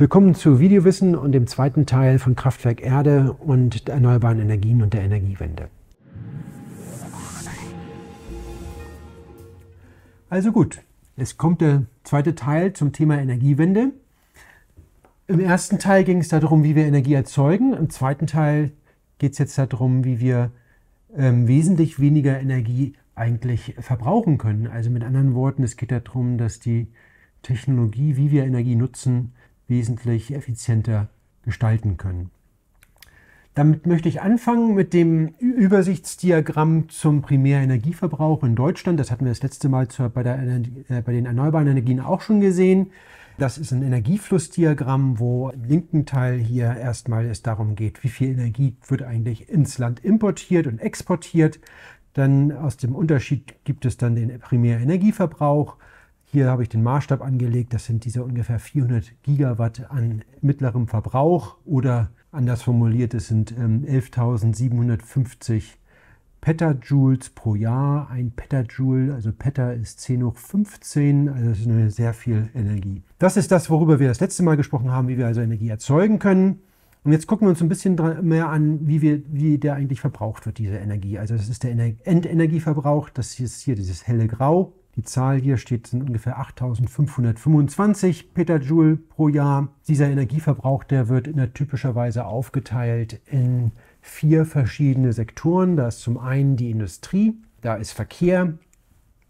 Willkommen zu Videowissen und dem zweiten Teil von Kraftwerk Erde und erneuerbaren Energien und der Energiewende. Also gut, es kommt der zweite Teil zum Thema Energiewende. Im ersten Teil ging es darum, wie wir Energie erzeugen. Im zweiten Teil geht es jetzt darum, wie wir wesentlich weniger Energie eigentlich verbrauchen können. Also mit anderen Worten, es geht darum, dass die Technologie, wie wir Energie nutzen, wesentlich effizienter gestalten können. Damit möchte ich anfangen mit dem Übersichtsdiagramm zum Primärenergieverbrauch in Deutschland. Das hatten wir das letzte Mal bei den erneuerbaren Energien auch schon gesehen. Das ist ein Energieflussdiagramm, wo im linken Teil hier erstmal es darum geht, wie viel Energie wird eigentlich ins Land importiert und exportiert. Dann aus dem Unterschied gibt es dann den Primärenergieverbrauch. Hier habe ich den Maßstab angelegt, das sind diese ungefähr 400 Gigawatt an mittlerem Verbrauch oder anders formuliert, es sind 11.750 Petajoules pro Jahr. Ein Petajoule, also Peta ist 10 hoch 15, also das ist sehr viel Energie. Das ist das, worüber wir das letzte Mal gesprochen haben, wie wir also Energie erzeugen können. Und jetzt gucken wir uns ein bisschen mehr an, wie der eigentlich verbraucht wird, diese Energie. Also das ist der Endenergieverbrauch, das ist hier dieses helle Grau. Die Zahl hier steht, sind ungefähr 8.525 Petajoule pro Jahr. Dieser Energieverbrauch, der wird typischerweise aufgeteilt in 4 verschiedene Sektoren. Da ist zum einen die Industrie, da ist Verkehr,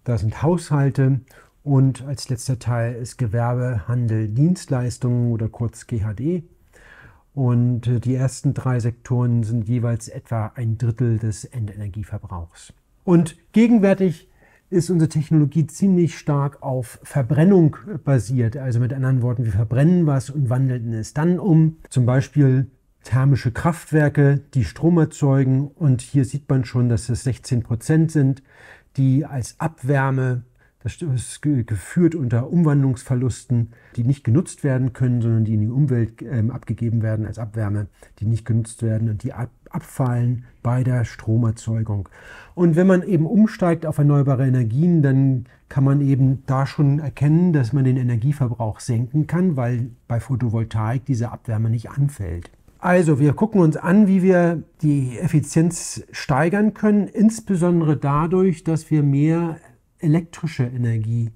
da sind Haushalte und als letzter Teil ist Gewerbe, Handel, Dienstleistungen oder kurz GHD. Und die ersten 3 Sektoren sind jeweils etwa 1/3 des Endenergieverbrauchs. Und gegenwärtig ist unsere Technologie ziemlich stark auf Verbrennung basiert. Also mit anderen Worten, wir verbrennen was und wandeln es dann um. Zum Beispiel thermische Kraftwerke, die Strom erzeugen. Und hier sieht man schon, dass es 16% sind, die als Abwärme, das ist geführt unter Umwandlungsverlusten, die nicht genutzt werden können, sondern die in die Umwelt abgegeben werden als Abwärme, die nicht genutzt werden und die abfallen bei der Stromerzeugung. Und wenn man eben umsteigt auf erneuerbare Energien, dann kann man eben da schon erkennen, dass man den Energieverbrauch senken kann, weil bei Photovoltaik diese Abwärme nicht anfällt. Also wir gucken uns an, wie wir die Effizienz steigern können, insbesondere dadurch, dass wir mehr elektrische Energie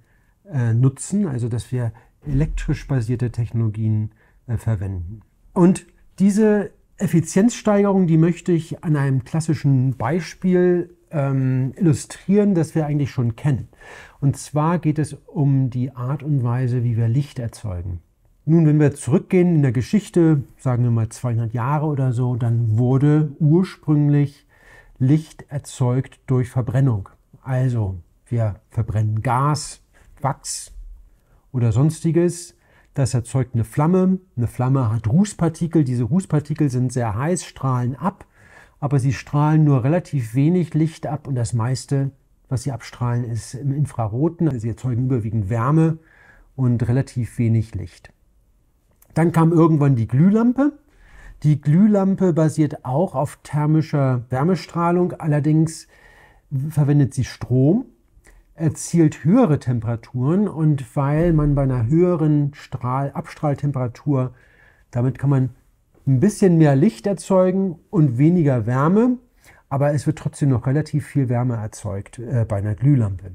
nutzen, also dass wir elektrisch basierte Technologien verwenden. Und diese Effizienzsteigerung, die möchte ich an einem klassischen Beispiel illustrieren, das wir eigentlich schon kennen. Und zwar geht es um die Art und Weise, wie wir Licht erzeugen. Nun, wenn wir zurückgehen in der Geschichte, sagen wir mal 200 Jahre oder so, dann wurde ursprünglich Licht erzeugt durch Verbrennung. Also wir verbrennen Gas, Wachs oder sonstiges. Das erzeugt eine Flamme. Eine Flamme hat Rußpartikel. Diese Rußpartikel sind sehr heiß, strahlen ab, aber sie strahlen nur relativ wenig Licht ab und das meiste, was sie abstrahlen, ist im Infraroten. Also sie erzeugen überwiegend Wärme und relativ wenig Licht. Dann kam irgendwann die Glühlampe. Die Glühlampe basiert auch auf thermischer Wärmestrahlung, allerdings verwendet sie Strom, erzielt höhere Temperaturen und weil man bei einer höheren Abstrahltemperatur, damit kann man ein bisschen mehr Licht erzeugen und weniger Wärme, aber es wird trotzdem noch relativ viel Wärme erzeugt bei einer Glühlampe.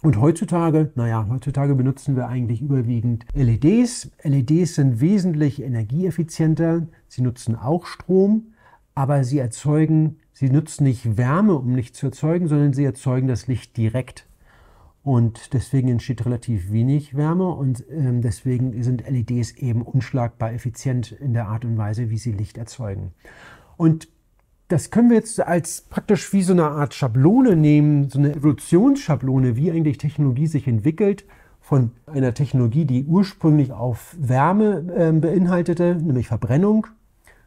Und heutzutage benutzen wir eigentlich überwiegend LEDs. LEDs sind wesentlich energieeffizienter, sie nutzen auch Strom, aber sie nutzen nicht Wärme, um Licht zu erzeugen, sondern sie erzeugen das Licht direkt. Und deswegen entsteht relativ wenig Wärme und deswegen sind LEDs eben unschlagbar effizient in der Art und Weise, wie sie Licht erzeugen. Und das können wir jetzt als praktisch wie so eine Art Schablone nehmen, so eine Evolutionsschablone, wie eigentlich Technologie sich entwickelt, von einer Technologie, die ursprünglich auf Wärme beinhaltete, nämlich Verbrennung,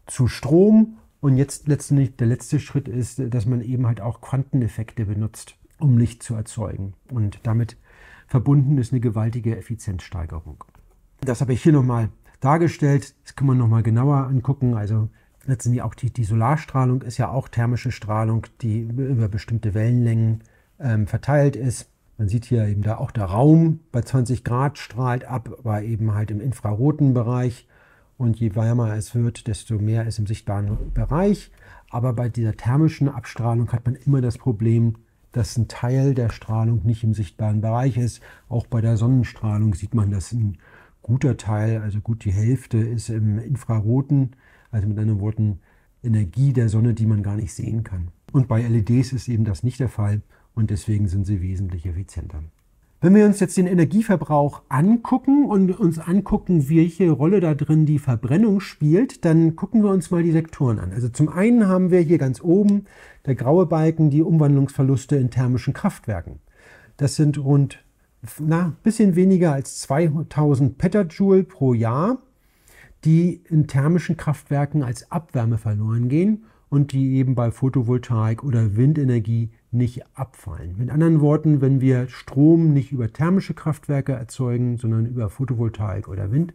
zu Strom. Und jetzt letztendlich der letzte Schritt ist, dass man eben halt auch Quanteneffekte benutzt, um Licht zu erzeugen. Und damit verbunden ist eine gewaltige Effizienzsteigerung. Das habe ich hier nochmal dargestellt. Das kann man nochmal genauer angucken. Also letztendlich auch die Solarstrahlung ist ja auch thermische Strahlung, die über bestimmte Wellenlängen verteilt ist. Man sieht hier eben da auch der Raum bei 20 Grad strahlt ab, aber eben halt im infraroten Bereich. Und je wärmer es wird, desto mehr ist im sichtbaren Bereich. Aber bei dieser thermischen Abstrahlung hat man immer das Problem, dass ein Teil der Strahlung nicht im sichtbaren Bereich ist. Auch bei der Sonnenstrahlung sieht man, dass ein guter Teil, also gut die Hälfte, ist im Infraroten, also mit anderen Worten Energie der Sonne, die man gar nicht sehen kann. Und bei LEDs ist eben das nicht der Fall und deswegen sind sie wesentlich effizienter. Wenn wir uns jetzt den Energieverbrauch angucken und uns angucken, welche Rolle da drin die Verbrennung spielt, dann gucken wir uns mal die Sektoren an. Also zum einen haben wir hier ganz oben der graue Balken die Umwandlungsverluste in thermischen Kraftwerken. Das sind rund bisschen weniger als 2000 Petajoule pro Jahr, die in thermischen Kraftwerken als Abwärme verloren gehen und die eben bei Photovoltaik oder Windenergie nicht abfallen. Mit anderen Worten, wenn wir Strom nicht über thermische Kraftwerke erzeugen, sondern über Photovoltaik oder Wind,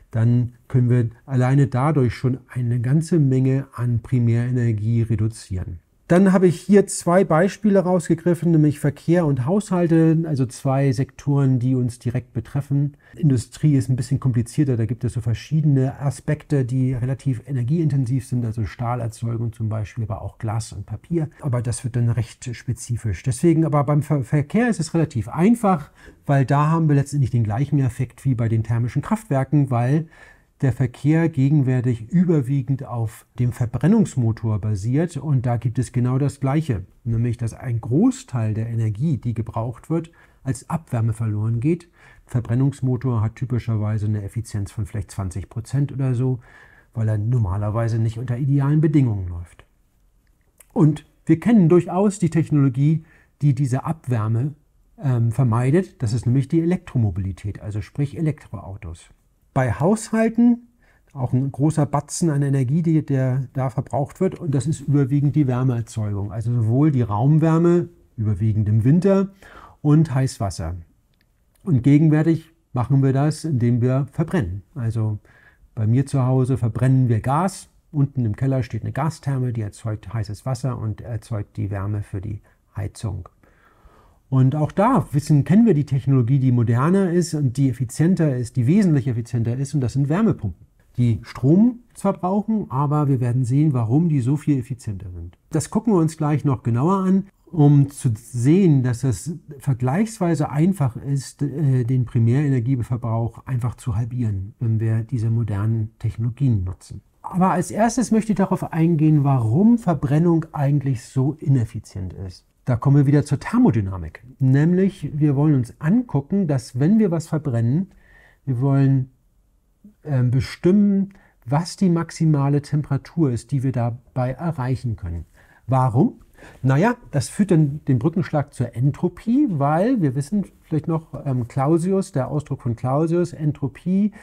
dann können wir alleine dadurch schon eine ganze Menge an Primärenergie reduzieren. Dann habe ich hier zwei Beispiele rausgegriffen, nämlich Verkehr und Haushalte, also zwei Sektoren, die uns direkt betreffen. Industrie ist ein bisschen komplizierter, da gibt es so verschiedene Aspekte, die relativ energieintensiv sind, also Stahlerzeugung zum Beispiel, aber auch Glas und Papier. Aber das wird dann recht spezifisch. Deswegen aber beim Verkehr ist es relativ einfach, weil da haben wir letztendlich den gleichen Effekt wie bei den thermischen Kraftwerken, weil der Verkehr gegenwärtig überwiegend auf dem Verbrennungsmotor basiert und da gibt es genau das Gleiche, nämlich dass ein Großteil der Energie, die gebraucht wird, als Abwärme verloren geht. Verbrennungsmotor hat typischerweise eine Effizienz von vielleicht 20% oder so, weil er normalerweise nicht unter idealen Bedingungen läuft. Und wir kennen durchaus die Technologie, die diese Abwärme vermeidet. Das ist nämlich die Elektromobilität, also sprich Elektroautos. Bei Haushalten auch ein großer Batzen an Energie, der da verbraucht wird. Und das ist überwiegend die Wärmeerzeugung. Also sowohl die Raumwärme, überwiegend im Winter, und Heißwasser. Und gegenwärtig machen wir das, indem wir verbrennen. Also bei mir zu Hause verbrennen wir Gas. Unten im Keller steht eine Gastherme, die erzeugt heißes Wasser und erzeugt die Wärme für die Heizung. Und auch da kennen wir die Technologie, die moderner ist und die effizienter ist, die wesentlich effizienter ist, und das sind Wärmepumpen, die Strom zwar brauchen, aber wir werden sehen, warum die so viel effizienter sind. Das gucken wir uns gleich noch genauer an, um zu sehen, dass es vergleichsweise einfach ist, den Primärenergieverbrauch einfach zu halbieren, wenn wir diese modernen Technologien nutzen. Aber als erstes möchte ich darauf eingehen, warum Verbrennung eigentlich so ineffizient ist. Da kommen wir wieder zur Thermodynamik. Nämlich, wir wollen uns angucken, dass wenn wir was verbrennen, wir wollen bestimmen, was die maximale Temperatur ist, die wir dabei erreichen können. Warum? Naja, das führt dann den Brückenschlag zur Entropie, weil wir wissen vielleicht noch, Clausius, der Ausdruck von Clausius, Entropie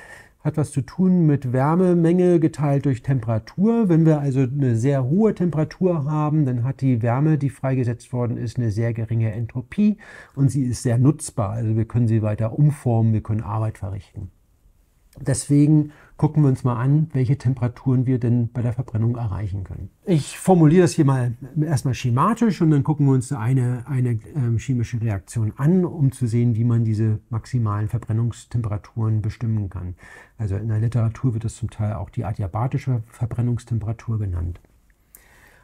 hat was zu tun mit Wärmemenge geteilt durch Temperatur. Wenn wir also eine sehr hohe Temperatur haben, dann hat die Wärme, die freigesetzt worden ist, eine sehr geringe Entropie und sie ist sehr nutzbar. Also wir können sie weiter umformen, wir können Arbeit verrichten. Deswegen gucken wir uns mal an, welche Temperaturen wir denn bei der Verbrennung erreichen können. Ich formuliere das hier mal erstmal schematisch und dann gucken wir uns eine chemische Reaktion an, um zu sehen, wie man diese maximalen Verbrennungstemperaturen bestimmen kann. Also in der Literatur wird es zum Teil auch die adiabatische Verbrennungstemperatur genannt.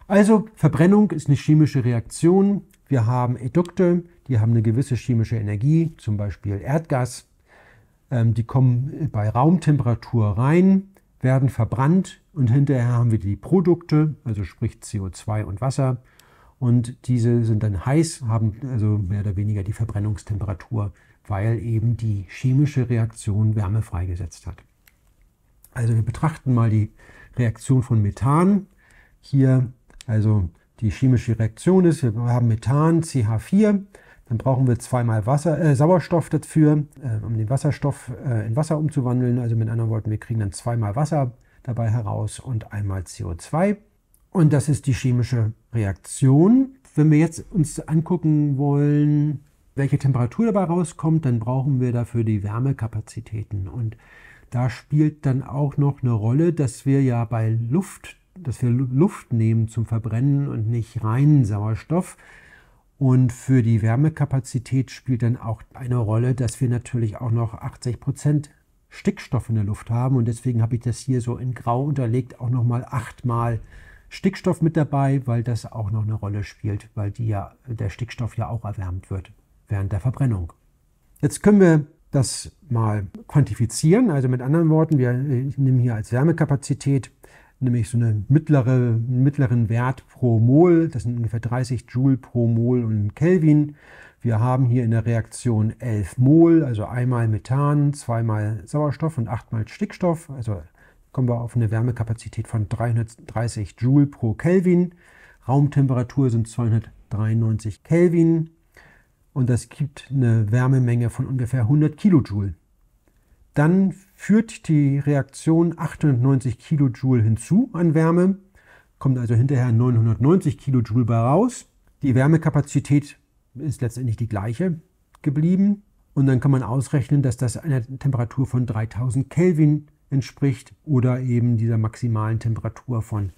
Also Verbrennung ist eine chemische Reaktion. Wir haben Edukte, die haben eine gewisse chemische Energie, zum Beispiel Erdgas. Die kommen bei Raumtemperatur rein, werden verbrannt und hinterher haben wir die Produkte, also sprich CO2 und Wasser. Und diese sind dann heiß, haben also mehr oder weniger die Verbrennungstemperatur, weil eben die chemische Reaktion Wärme freigesetzt hat. Also wir betrachten mal die Reaktion von Methan. Hier also die chemische Reaktion ist, wir haben Methan, CH4. Dann brauchen wir zweimal Sauerstoff dafür, um den Wasserstoff in Wasser umzuwandeln. Also mit anderen Worten, wir kriegen dann zweimal Wasser dabei heraus und einmal CO2. Und das ist die chemische Reaktion. Wenn wir jetzt uns angucken wollen, welche Temperatur dabei rauskommt, dann brauchen wir dafür die Wärmekapazitäten. Und da spielt dann auch noch eine Rolle, dass wir ja bei Luft nehmen zum Verbrennen und nicht reinen Sauerstoff. Und für die Wärmekapazität spielt dann auch eine Rolle, dass wir natürlich auch noch 80% Stickstoff in der Luft haben. Und deswegen habe ich das hier so in Grau unterlegt, auch nochmal 8-mal Stickstoff mit dabei, weil das auch noch eine Rolle spielt, weil der Stickstoff ja auch erwärmt wird während der Verbrennung. Jetzt können wir das mal quantifizieren. Also mit anderen Worten, ich nehme hier als Wärmekapazität nämlich so einen mittleren Wert pro Mol. Das sind ungefähr 30 Joule pro Mol und Kelvin. Wir haben hier in der Reaktion 11 Mol, also einmal Methan, zweimal Sauerstoff und 8-mal Stickstoff. Also kommen wir auf eine Wärmekapazität von 330 Joule pro Kelvin. Raumtemperatur sind 293 Kelvin. Und das gibt eine Wärmemenge von ungefähr 100 Kilojoule. Dann führt die Reaktion 890 Kilojoule hinzu an Wärme, kommt also hinterher 990 Kilojoule bei raus. Die Wärmekapazität ist letztendlich die gleiche geblieben. Und dann kann man ausrechnen, dass das einer Temperatur von 3000 Kelvin entspricht oder eben dieser maximalen Temperatur von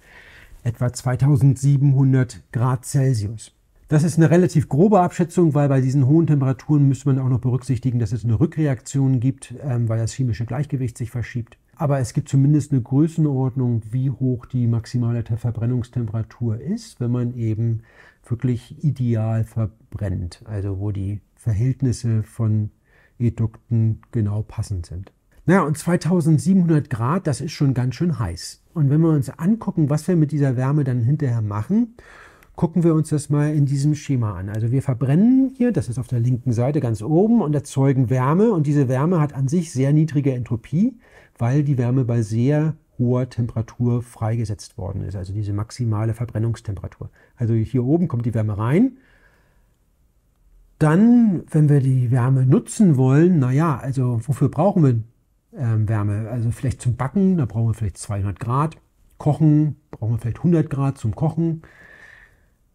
etwa 2700 Grad Celsius. Das ist eine relativ grobe Abschätzung, weil bei diesen hohen Temperaturen müsste man auch noch berücksichtigen, dass es eine Rückreaktion gibt, weil das chemische Gleichgewicht sich verschiebt. Aber es gibt zumindest eine Größenordnung, wie hoch die maximale Verbrennungstemperatur ist, wenn man eben wirklich ideal verbrennt, also wo die Verhältnisse von Edukten genau passend sind. Naja, und 2700 Grad, das ist schon ganz schön heiß. Und wenn wir uns angucken, was wir mit dieser Wärme dann hinterher machen, gucken wir uns das mal in diesem Schema an. Also wir verbrennen hier, das ist auf der linken Seite ganz oben, und erzeugen Wärme. Und diese Wärme hat an sich sehr niedrige Entropie, weil die Wärme bei sehr hoher Temperatur freigesetzt worden ist. Also diese maximale Verbrennungstemperatur. Also hier oben kommt die Wärme rein. Dann, wenn wir die Wärme nutzen wollen, naja, also wofür brauchen wir Wärme? Also vielleicht zum Backen, da brauchen wir vielleicht 200 Grad. Kochen, brauchen wir vielleicht 100 Grad zum Kochen.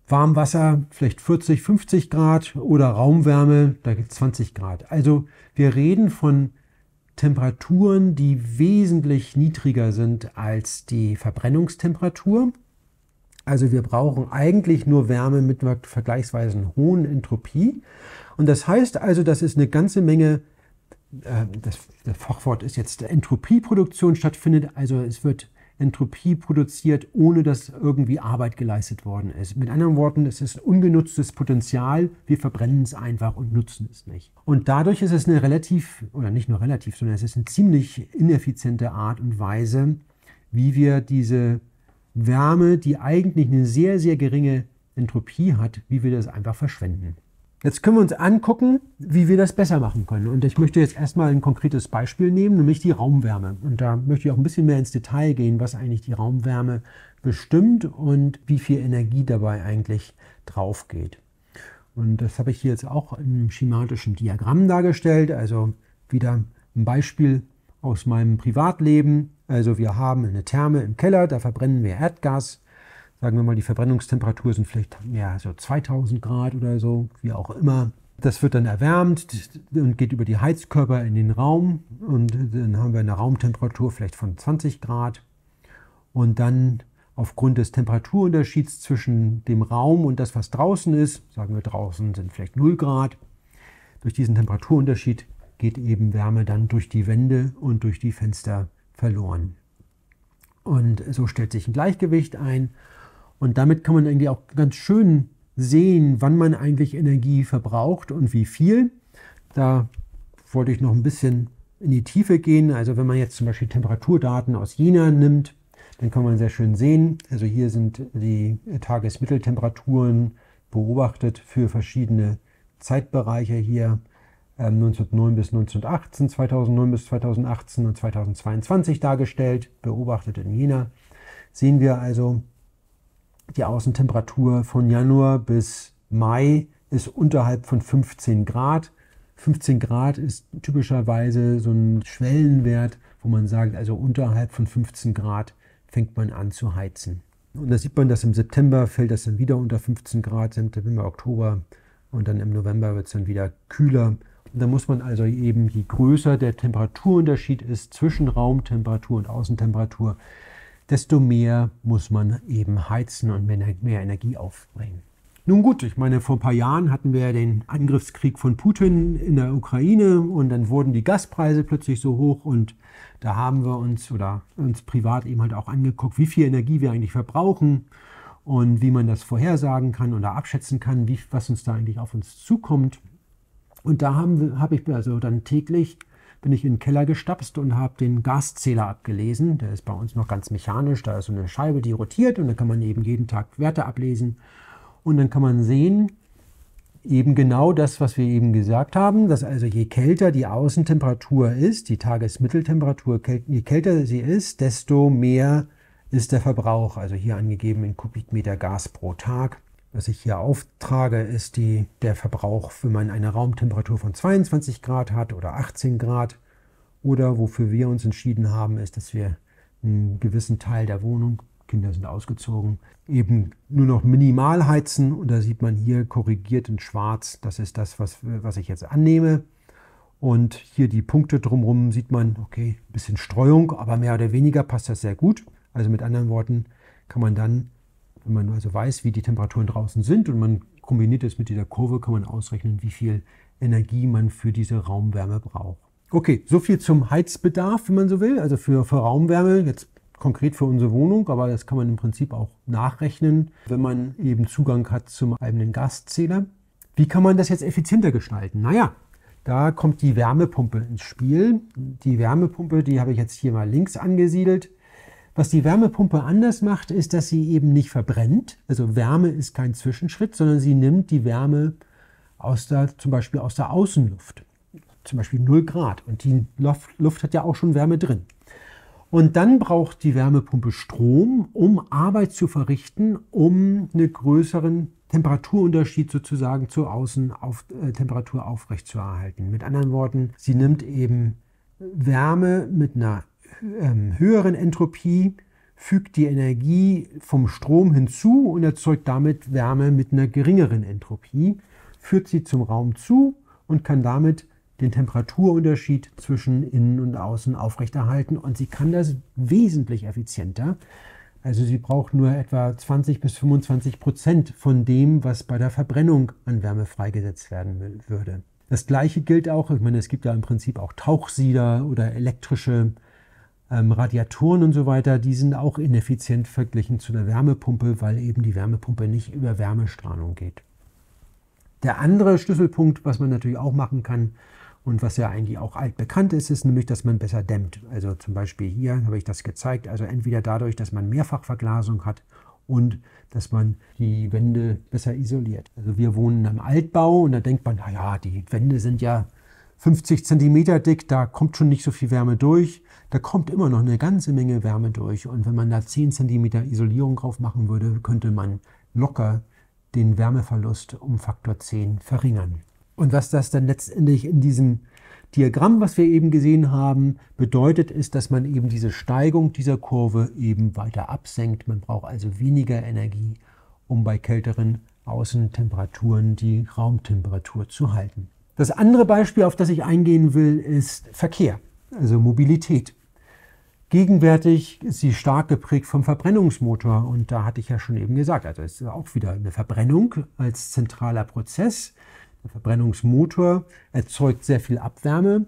Warmwasser vielleicht 40, 50 Grad oder Raumwärme, da gibt es 20 Grad. Also wir reden von Temperaturen, die wesentlich niedriger sind als die Verbrennungstemperatur. Also wir brauchen eigentlich nur Wärme mit einer vergleichsweise hohen Entropie. Und das heißt also, das ist eine ganze Menge, das Fachwort ist jetzt Entropieproduktion stattfindet. Also es wird Entropie produziert, ohne dass irgendwie Arbeit geleistet worden ist. Mit anderen Worten, es ist ungenutztes Potenzial, wir verbrennen es einfach und nutzen es nicht. Und dadurch ist es eine relativ, oder nicht nur relativ, sondern es ist eine ziemlich ineffiziente Art und Weise, wie wir diese Wärme, die eigentlich eine sehr, sehr geringe Entropie hat, wie wir das einfach verschwenden. Jetzt können wir uns angucken, wie wir das besser machen können. Und ich möchte jetzt erstmal ein konkretes Beispiel nehmen, nämlich die Raumwärme. Und da möchte ich auch ein bisschen mehr ins Detail gehen, was eigentlich die Raumwärme bestimmt und wie viel Energie dabei eigentlich drauf geht. Und das habe ich hier jetzt auch in einem schematischen Diagramm dargestellt. Also wieder ein Beispiel aus meinem Privatleben. Also wir haben eine Therme im Keller, da verbrennen wir Erdgas. Sagen wir mal, die Verbrennungstemperatur sind vielleicht so 2000 Grad oder so, wie auch immer. Das wird dann erwärmt und geht über die Heizkörper in den Raum. Und dann haben wir eine Raumtemperatur vielleicht von 20 Grad. Und dann aufgrund des Temperaturunterschieds zwischen dem Raum und das, was draußen ist, sagen wir draußen sind vielleicht 0 Grad, durch diesen Temperaturunterschied geht eben Wärme dann durch die Wände und durch die Fenster verloren. Und so stellt sich ein Gleichgewicht ein. Und damit kann man eigentlich auch ganz schön sehen, wann man eigentlich Energie verbraucht und wie viel. Da wollte ich noch ein bisschen in die Tiefe gehen. Also wenn man jetzt zum Beispiel Temperaturdaten aus Jena nimmt, dann kann man sehr schön sehen. Also hier sind die Tagesmitteltemperaturen beobachtet für verschiedene Zeitbereiche hier. 1909 bis 1918, 2009 bis 2018 und 2022 dargestellt, beobachtet in Jena. Sehen wir also, die Außentemperatur von Januar bis Mai ist unterhalb von 15 Grad. 15 Grad ist typischerweise so ein Schwellenwert, wo man sagt, also unterhalb von 15 Grad fängt man an zu heizen. Und da sieht man, dass im September fällt das dann wieder unter 15 Grad, September, Oktober, und dann im November wird es dann wieder kühler. Und da muss man also eben, je größer der Temperaturunterschied ist zwischen Raumtemperatur und Außentemperatur, desto mehr muss man eben heizen und mehr Energie aufbringen. Nun gut, ich meine, vor ein paar Jahren hatten wir ja den Angriffskrieg von Putin in der Ukraine und dann wurden die Gaspreise plötzlich so hoch und da haben wir uns privat eben halt auch angeguckt, wie viel Energie wir eigentlich verbrauchen und wie man das vorhersagen kann oder abschätzen kann, was uns da eigentlich auf uns zukommt. Und da habe ich also dann täglich bin ich in den Keller gestapst und habe den Gaszähler abgelesen. Der ist bei uns noch ganz mechanisch, da ist so eine Scheibe, die rotiert und dann kann man eben jeden Tag Werte ablesen. Und dann kann man sehen, eben genau das, was wir eben gesagt haben, dass also je kälter die Außentemperatur ist, die Tagesmitteltemperatur, je kälter sie ist, desto mehr ist der Verbrauch, also hier angegeben in Kubikmeter Gas pro Tag. Was ich hier auftrage, ist der Verbrauch, wenn man eine Raumtemperatur von 22 Grad hat oder 18 Grad. Oder wofür wir uns entschieden haben, ist, dass wir einen gewissen Teil der Wohnung, Kinder sind ausgezogen, eben nur noch minimal heizen. Und da sieht man hier korrigiert in schwarz, das ist das, was ich jetzt annehme. Und hier die Punkte drumherum sieht man, okay, ein bisschen Streuung, aber mehr oder weniger passt das sehr gut. Also mit anderen Worten kann man dann, wenn man also weiß, wie die Temperaturen draußen sind und man kombiniert es mit dieser Kurve, kann man ausrechnen, wie viel Energie man für diese Raumwärme braucht. Okay, so viel zum Heizbedarf, wenn man so will, also für Raumwärme, jetzt konkret für unsere Wohnung, aber das kann man im Prinzip auch nachrechnen, wenn man eben Zugang hat zum eigenen Gaszähler. Wie kann man das jetzt effizienter gestalten? Naja, da kommt die Wärmepumpe ins Spiel. Die Wärmepumpe, die habe ich jetzt hier mal links angesiedelt. Was die Wärmepumpe anders macht, ist, dass sie eben nicht verbrennt. Also Wärme ist kein Zwischenschritt, sondern sie nimmt die Wärme zum Beispiel aus der Außenluft. Zum Beispiel 0 Grad. Und die Luft hat ja auch schon Wärme drin. Und dann braucht die Wärmepumpe Strom, um Arbeit zu verrichten, um einen größeren Temperaturunterschied sozusagen zur Außentemperatur aufrechtzuerhalten. Mit anderen Worten, sie nimmt eben Wärme mit einer höheren Entropie, fügt die Energie vom Strom hinzu und erzeugt damit Wärme mit einer geringeren Entropie, führt sie zum Raum zu und kann damit den Temperaturunterschied zwischen Innen und Außen aufrechterhalten. Und sie kann das wesentlich effizienter. Also sie braucht nur etwa 20-25% von dem, was bei der Verbrennung an Wärme freigesetzt werden würde. Das Gleiche gilt auch, ich meine, es gibt ja im Prinzip auch Tauchsieder oder elektrische Radiatoren und so weiter, die sind auch ineffizient verglichen zu einer Wärmepumpe, weil eben die Wärmepumpe nicht über Wärmestrahlung geht. Der andere Schlüsselpunkt, was man natürlich auch machen kann und was ja eigentlich auch altbekannt ist, ist nämlich, dass man besser dämmt. Also zum Beispiel hier habe ich das gezeigt, also entweder dadurch, dass man Mehrfachverglasung hat und dass man die Wände besser isoliert. Also wir wohnen im Altbau und da denkt man, naja, die Wände sind ja 50 cm dick, da kommt schon nicht so viel Wärme durch. Da kommt immer noch eine ganze Menge Wärme durch. Und wenn man da 10 cm Isolierung drauf machen würde, könnte man locker den Wärmeverlust um Faktor 10 verringern. Und was das dann letztendlich in diesem Diagramm, was wir eben gesehen haben, bedeutet, ist, dass man eben diese Steigung dieser Kurve eben weiter absenkt. Man braucht also weniger Energie, um bei kälteren Außentemperaturen die Raumtemperatur zu halten. Das andere Beispiel, auf das ich eingehen will, ist Verkehr, also Mobilität. Gegenwärtig ist sie stark geprägt vom Verbrennungsmotor und da hatte ich ja schon eben gesagt, also es ist auch wieder eine Verbrennung als zentraler Prozess. Der Verbrennungsmotor erzeugt sehr viel Abwärme.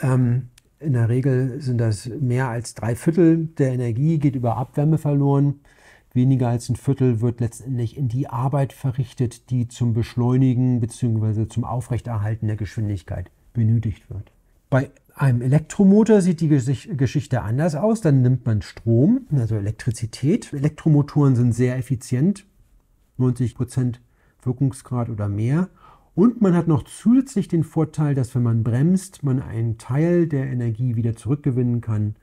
In der Regel sind das mehr als 3/4 der Energie geht über Abwärme verloren. Weniger als 1/4 wird letztendlich in die Arbeit verrichtet, die zum Beschleunigen bzw. zum Aufrechterhalten der Geschwindigkeit benötigt wird. Bei einem Elektromotor sieht die Geschichte anders aus. Dann nimmt man Strom, also Elektrizität. Elektromotoren sind sehr effizient, 90% Wirkungsgrad oder mehr. Und man hat noch zusätzlich den Vorteil, dass wenn man bremst, man einen Teil der Energie wieder zurückgewinnen kann.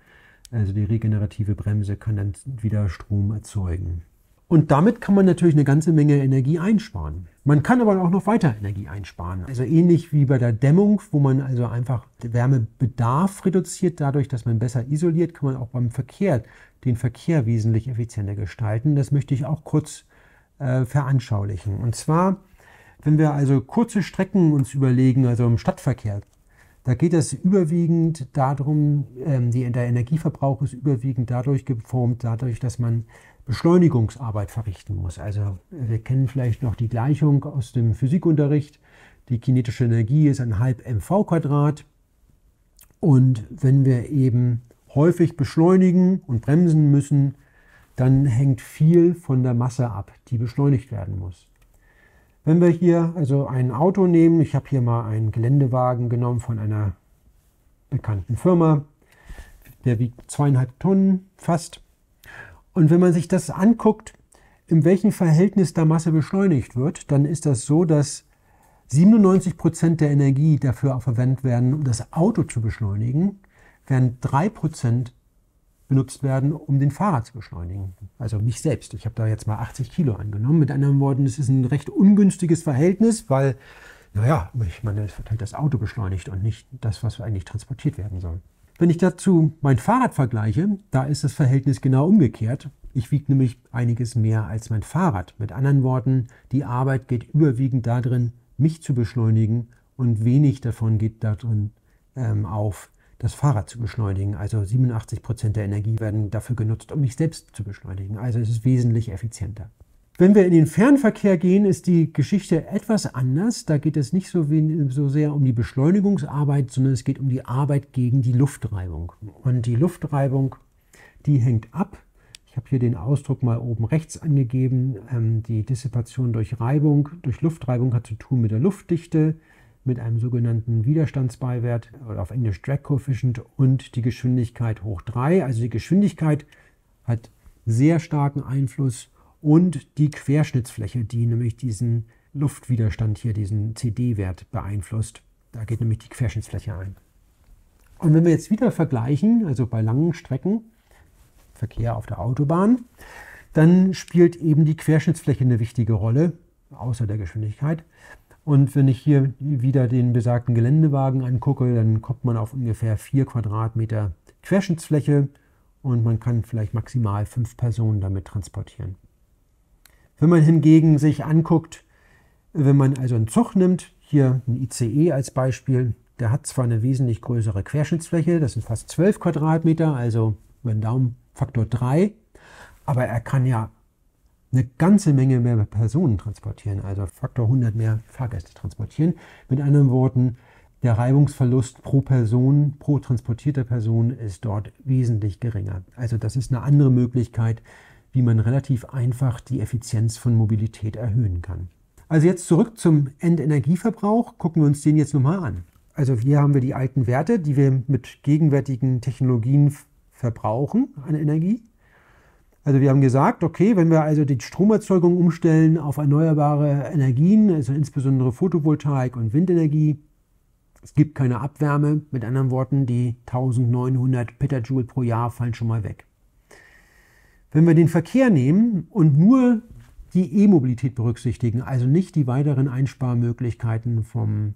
Also die regenerative Bremse kann dann wieder Strom erzeugen. Und damit kann man natürlich eine ganze Menge Energie einsparen. Man kann aber auch noch weiter Energie einsparen. Also ähnlich wie bei der Dämmung, wo man also einfach den Wärmebedarf reduziert. Dadurch, dass man besser isoliert, kann man auch beim Verkehr den Verkehr wesentlich effizienter gestalten. Das möchte ich auch kurz veranschaulichen. Und zwar, wenn wir also kurze Strecken uns überlegen, also im Stadtverkehr, da geht es überwiegend darum, der Energieverbrauch ist überwiegend dadurch geformt, dass man Beschleunigungsarbeit verrichten muss. Also wir kennen vielleicht noch die Gleichung aus dem Physikunterricht. Die kinetische Energie ist ein halb mv². Und wenn wir eben häufig beschleunigen und bremsen müssen, dann hängt viel von der Masse ab, die beschleunigt werden muss. Wenn wir hier also ein Auto nehmen, ich habe hier mal einen Geländewagen genommen von einer bekannten Firma, der wiegt 2,5 Tonnen fast. Und wenn man sich das anguckt, in welchem Verhältnis da Masse beschleunigt wird, dann ist das so, dass 97% der Energie dafür verwendet werden, um das Auto zu beschleunigen, während 3% benutzt werden, um den Fahrer zu beschleunigen. Also mich selbst. Ich habe da jetzt mal 80 Kilo angenommen. Mit anderen Worten, es ist ein recht ungünstiges Verhältnis, weil, naja, ich meine, es wird halt das Auto beschleunigt und nicht das, was eigentlich transportiert werden soll. Wenn ich dazu mein Fahrrad vergleiche, da ist das Verhältnis genau umgekehrt. Ich wiege nämlich einiges mehr als mein Fahrrad. Mit anderen Worten, die Arbeit geht überwiegend darin, mich zu beschleunigen und wenig davon geht darin auf, das Fahrrad zu beschleunigen. Also 87% der Energie werden dafür genutzt, um mich selbst zu beschleunigen. Also es ist wesentlich effizienter. Wenn wir in den Fernverkehr gehen, ist die Geschichte etwas anders. Da geht es nicht so sehr um die Beschleunigungsarbeit, sondern es geht um die Arbeit gegen die Luftreibung. Und die Luftreibung, die hängt ab. Ich habe hier den Ausdruck mal oben rechts angegeben. Die Dissipation durch Reibung, durch Luftreibung hat zu tun mit der Luftdichte, mit einem sogenannten Widerstandsbeiwert oder auf Englisch Drag Coefficient und die Geschwindigkeit hoch 3. Also die Geschwindigkeit hat sehr starken Einfluss und die Querschnittsfläche, die nämlich diesen Luftwiderstand hier, diesen CD-Wert beeinflusst. Da geht nämlich die Querschnittsfläche ein. Und wenn wir jetzt wieder vergleichen, also bei langen Strecken, Verkehr auf der Autobahn, dann spielt eben die Querschnittsfläche eine wichtige Rolle, außer der Geschwindigkeit. Und wenn ich hier wieder den besagten Geländewagen angucke, dann kommt man auf ungefähr 4 Quadratmeter Querschnittsfläche und man kann vielleicht maximal 5 Personen damit transportieren. Wenn man hingegen sich anguckt, wenn man also einen Zug nimmt, hier ein ICE als Beispiel, der hat zwar eine wesentlich größere Querschnittsfläche, das sind fast 12 Quadratmeter, also über den Daumen Faktor 3, aber er kann ja eine ganze Menge mehr Personen transportieren, also Faktor 100 mehr Fahrgäste transportieren. Mit anderen Worten, der Reibungsverlust pro Person, pro transportierter Person ist dort wesentlich geringer. Also das ist eine andere Möglichkeit, wie man relativ einfach die Effizienz von Mobilität erhöhen kann. Also jetzt zurück zum Endenergieverbrauch. Gucken wir uns den jetzt nochmal an. Also hier haben wir die alten Werte, die wir mit gegenwärtigen Technologien verbrauchen an Energie. Also wir haben gesagt, okay, wenn wir also die Stromerzeugung umstellen auf erneuerbare Energien, also insbesondere Photovoltaik und Windenergie, es gibt keine Abwärme, mit anderen Worten, die 1900 Petajoule pro Jahr fallen schon mal weg. Wenn wir den Verkehr nehmen und nur die E-Mobilität berücksichtigen, also nicht die weiteren Einsparmöglichkeiten vom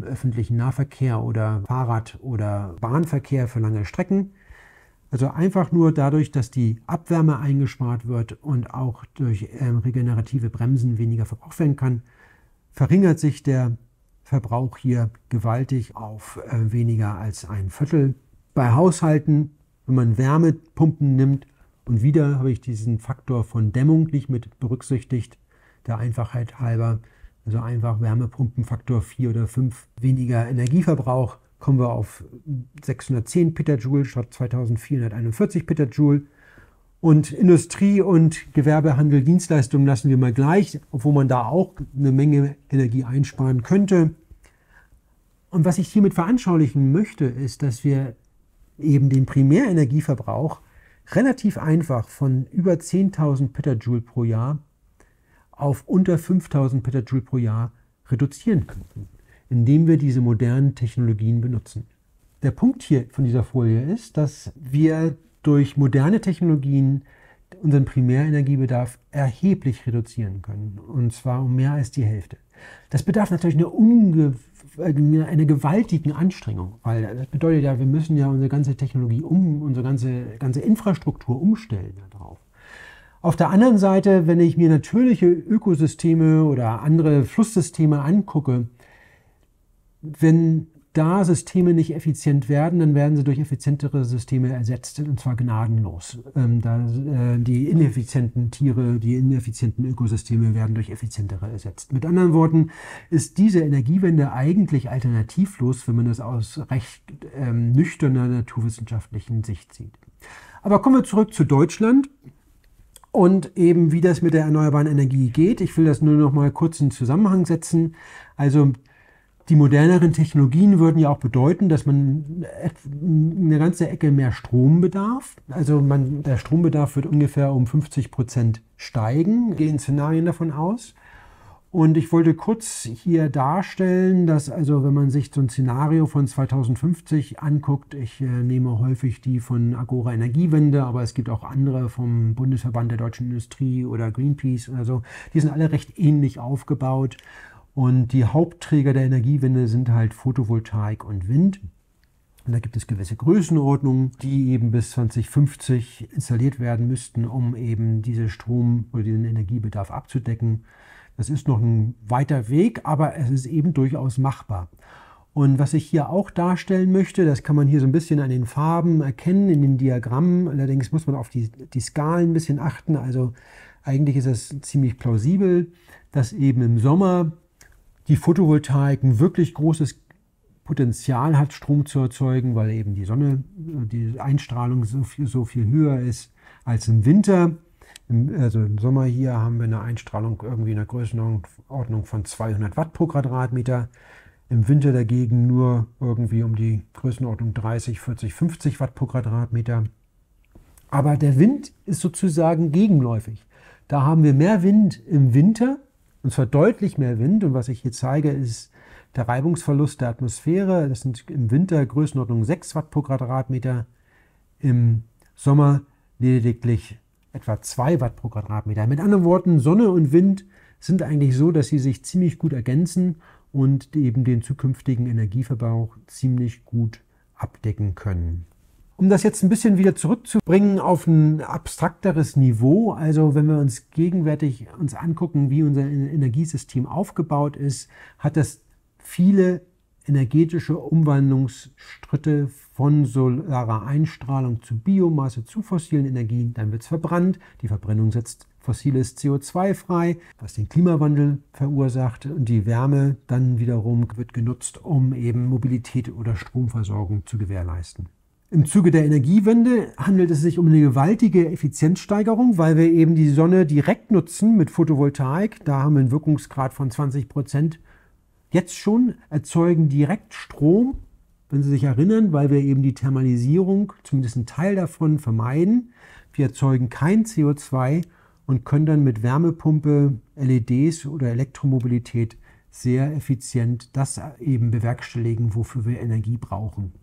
öffentlichen Nahverkehr oder Fahrrad- oder Bahnverkehr für lange Strecken, also einfach nur dadurch, dass die Abwärme eingespart wird und auch durch regenerative Bremsen weniger verbraucht werden kann, verringert sich der Verbrauch hier gewaltig auf weniger als ein Viertel. Bei Haushalten, wenn man Wärmepumpen nimmt, und wieder habe ich diesen Faktor von Dämmung nicht mit berücksichtigt, der Einfachheit halber, also einfach Wärmepumpenfaktor 4 oder 5 weniger Energieverbrauch, kommen wir auf 610 Petajoule statt 2441 Petajoule. Und Industrie und Gewerbehandel, Dienstleistungen lassen wir mal gleich, obwohl man da auch eine Menge Energie einsparen könnte. Und was ich hiermit veranschaulichen möchte, ist, dass wir eben den Primärenergieverbrauch relativ einfach von über 10.000 Petajoule pro Jahr auf unter 5.000 Petajoule pro Jahr reduzieren könnten, indem wir diese modernen Technologien benutzen. Der Punkt hier von dieser Folie ist, dass wir durch moderne Technologien unseren Primärenergiebedarf erheblich reduzieren können, und zwar um mehr als die Hälfte. Das bedarf natürlich einer gewaltigen Anstrengung, weil das bedeutet ja, wir müssen ja unsere ganze Technologie unsere ganze Infrastruktur umstellen darauf. Auf der anderen Seite, wenn ich mir natürliche Ökosysteme oder andere Flusssysteme angucke, wenn da Systeme nicht effizient werden, dann werden sie durch effizientere Systeme ersetzt, und zwar gnadenlos. Die ineffizienten Tiere, die ineffizienten Ökosysteme werden durch effizientere ersetzt. Mit anderen Worten ist diese Energiewende eigentlich alternativlos, wenn man das aus recht nüchterner naturwissenschaftlichen Sicht sieht. Aber kommen wir zurück zu Deutschland und eben wie das mit der erneuerbaren Energie geht. Ich will das nur noch mal kurz in Zusammenhang setzen. Also die moderneren Technologien würden ja auch bedeuten, dass man eine ganze Ecke mehr Strom bedarf. Also der Strombedarf wird ungefähr um 50% steigen, gehen Szenarien davon aus. Und ich wollte kurz hier darstellen, dass also wenn man sich so ein Szenario von 2050 anguckt, ich nehme häufig die von Agora Energiewende, aber es gibt auch andere vom Bundesverband der deutschen Industrie oder Greenpeace oder so, die sind alle recht ähnlich aufgebaut. Und die Hauptträger der Energiewende sind halt Photovoltaik und Wind. Und da gibt es gewisse Größenordnungen, die eben bis 2050 installiert werden müssten, um eben diesen Strom oder diesen Energiebedarf abzudecken. Das ist noch ein weiter Weg, aber es ist eben durchaus machbar. Und was ich hier auch darstellen möchte, das kann man hier so ein bisschen an den Farben erkennen, in den Diagrammen. Allerdings muss man auf die Skalen ein bisschen achten. Also eigentlich ist es ziemlich plausibel, dass eben im Sommer die Photovoltaik ein wirklich großes Potenzial hat, Strom zu erzeugen, weil eben die Sonne, die Einstrahlung so viel höher ist als im Winter. Also im Sommer hier haben wir eine Einstrahlung irgendwie in der Größenordnung von 200 Watt pro Quadratmeter. Im Winter dagegen nur irgendwie um die Größenordnung 30, 40, 50 Watt pro Quadratmeter. Aber der Wind ist sozusagen gegenläufig. Da haben wir mehr Wind im Winter, und zwar deutlich mehr Wind. Und was ich hier zeige, ist der Reibungsverlust der Atmosphäre. Das sind im Winter Größenordnung 6 Watt pro Quadratmeter, im Sommer lediglich etwa 2 Watt pro Quadratmeter. Mit anderen Worten, Sonne und Wind sind eigentlich so, dass sie sich ziemlich gut ergänzen und eben den zukünftigen Energieverbrauch ziemlich gut abdecken können. Um das jetzt ein bisschen wieder zurückzubringen auf ein abstrakteres Niveau, also wenn wir uns gegenwärtig angucken, wie unser Energiesystem aufgebaut ist, hat das viele energetische Umwandlungsschritte von solarer Einstrahlung zu Biomasse, zu fossilen Energien. Dann wird es verbrannt, die Verbrennung setzt fossiles CO2 frei, was den Klimawandel verursacht, und die Wärme dann wiederum wird genutzt, um eben Mobilität oder Stromversorgung zu gewährleisten. Im Zuge der Energiewende handelt es sich um eine gewaltige Effizienzsteigerung, weil wir eben die Sonne direkt nutzen mit Photovoltaik. Da haben wir einen Wirkungsgrad von 20%. Jetzt schon erzeugen direkt Strom, wenn Sie sich erinnern, weil wir eben die Thermalisierung, zumindest einen Teil davon, vermeiden. Wir erzeugen kein CO2 und können dann mit Wärmepumpe, LEDs oder Elektromobilität sehr effizient das eben bewerkstelligen, wofür wir Energie brauchen.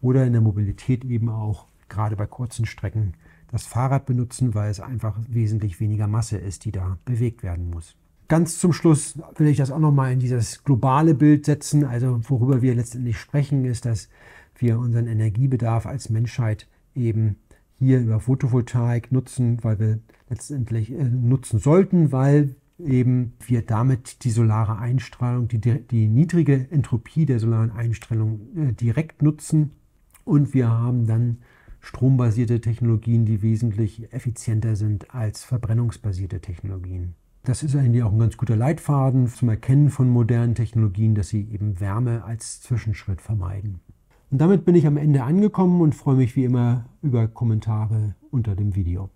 Oder in der Mobilität eben auch, gerade bei kurzen Strecken, das Fahrrad benutzen, weil es einfach wesentlich weniger Masse ist, die da bewegt werden muss. Ganz zum Schluss will ich das auch nochmal in dieses globale Bild setzen. Also worüber wir letztendlich sprechen, ist, dass wir unseren Energiebedarf als Menschheit eben hier über Photovoltaik nutzen, weil wir letztendlich nutzen sollten, weil eben wir damit die solare Einstrahlung, die niedrige Entropie der solaren Einstrahlung direkt nutzen. Und wir haben dann strombasierte Technologien, die wesentlich effizienter sind als verbrennungsbasierte Technologien. Das ist eigentlich auch ein ganz guter Leitfaden zum Erkennen von modernen Technologien, dass sie eben Wärme als Zwischenschritt vermeiden. Und damit bin ich am Ende angekommen und freue mich wie immer über Kommentare unter dem Video.